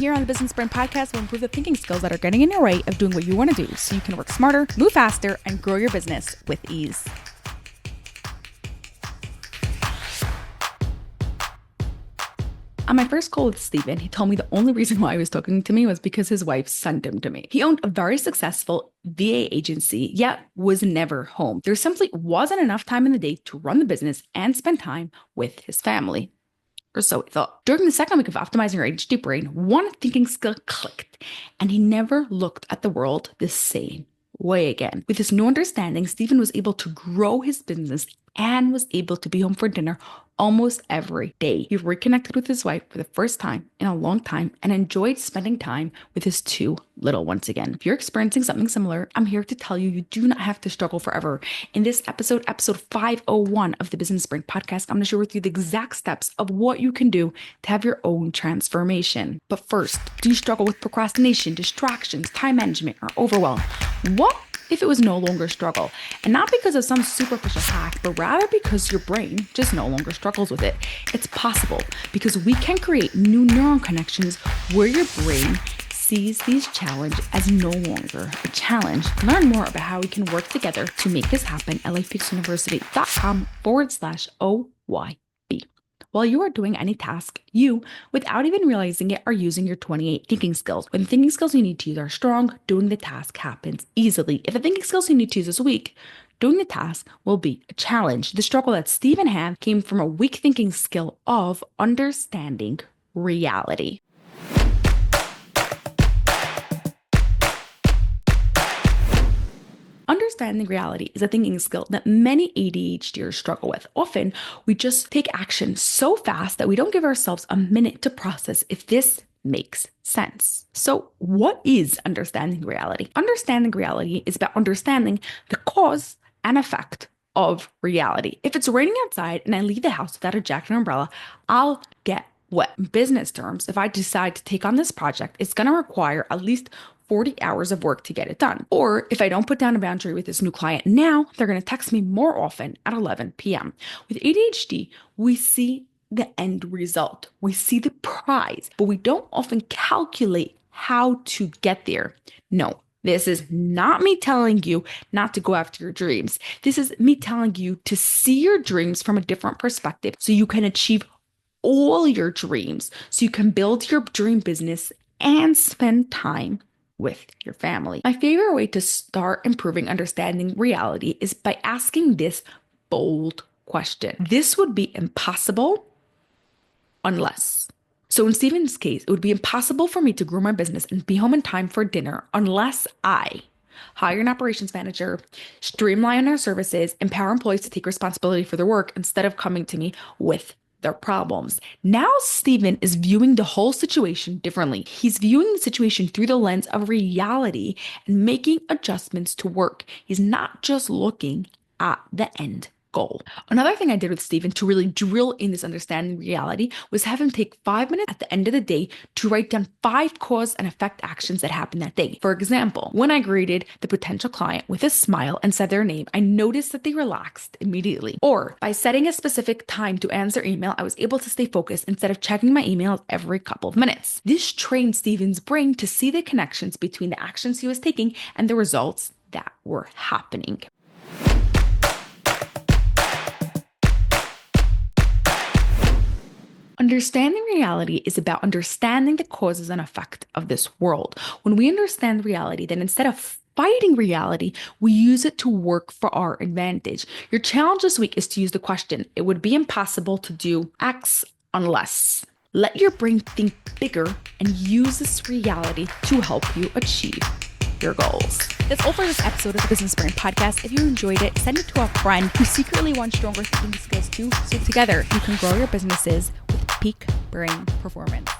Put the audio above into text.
Here on the Business Brain Podcast, we'll improve the thinking skills that are getting in your way of doing what you want to do so you can work smarter, move faster, and grow your business with ease. On my first call with Steven, he told me the only reason why he was talking to me was because his wife sent him to me. He owned a very successful VA agency, yet was never home. There simply wasn't enough time in the day to run the business and spend time with his family. Or so he thought. During the second week of optimizing your ADHD brain, one thinking skill clicked, and he never looked at the world the same way again. With this new understanding, Steven was able to grow his business and was able to be home for dinner almost every day. He reconnected with his wife for the first time in a long time and enjoyed spending time with his two little ones again. If you're experiencing something similar, I'm here to tell you you do not have to struggle forever. In this episode 501 of the Business Brain Podcast, I'm going to share with you the exact steps of what you can do to have your own transformation. But first, do you struggle with procrastination, distractions, time management, or overwhelm? What if it was no longer a struggle? And not because of some superficial hack, but rather because your brain just no longer struggles with it. It's possible because we can create new neuron connections where your brain sees these challenges as no longer a challenge. Learn more about how we can work together to make this happen at lifefixuniversity.com/OYB. While you are doing any task, you, without even realizing it, are using your 28 thinking skills. When the thinking skills you need to use are strong, doing the task happens easily. If the thinking skills you need to use is weak, doing the task will be a challenge. The struggle that Steven had came from a weak thinking skill of understanding reality. Understanding reality is a thinking skill that many ADHDers struggle with. Often, we just take action so fast that we don't give ourselves a minute to process if this makes sense. So, what is understanding reality? Understanding reality is about understanding the cause and effect of reality. If it's raining outside and I leave the house without a jacket and umbrella, I'll get wet. In business terms, if I decide to take on this project, it's going to require at least 40 hours of work to get it done. Or if I don't put down a boundary with this new client now, they're going to text me more often at 11 p.m. With ADHD, we see the end result. We see the prize, but we don't often calculate how to get there. No, this is not me telling you not to go after your dreams. This is me telling you to see your dreams from a different perspective so you can achieve all your dreams, so you can build your dream business and spend time with your family. My favorite way to start improving understanding reality is by asking this bold question. This would be impossible unless. So in Steven's case, it would be impossible for me to grow my business and be home in time for dinner unless I hire an operations manager, streamline our services, empower employees to take responsibility for their work instead of coming to me with their problems. Now Steven is viewing the whole situation differently. He's viewing the situation through the lens of reality and making adjustments to work. He's not just looking at the end goal. Another thing I did with Steven to really drill in this understanding reality was have him take 5 minutes at the end of the day to write down 5 cause and effect actions that happened that day. For example, when I greeted the potential client with a smile and said their name, I noticed that they relaxed immediately. Or by setting a specific time to answer email, I was able to stay focused instead of checking my emails every couple of minutes. This trained Steven's brain to see the connections between the actions he was taking and the results that were happening. Understanding reality is about understanding the causes and effect of this world. When we understand reality, then instead of fighting reality, we use it to work for our advantage. Your challenge this week is to use the question, it would be impossible to do X unless. Let your brain think bigger and use this reality to help you achieve your goals. That's all for this episode of the Business Brain Podcast. If you enjoyed it, send it to a friend who secretly wants stronger thinking skills too, so together you can grow your businesses with peak brain performance.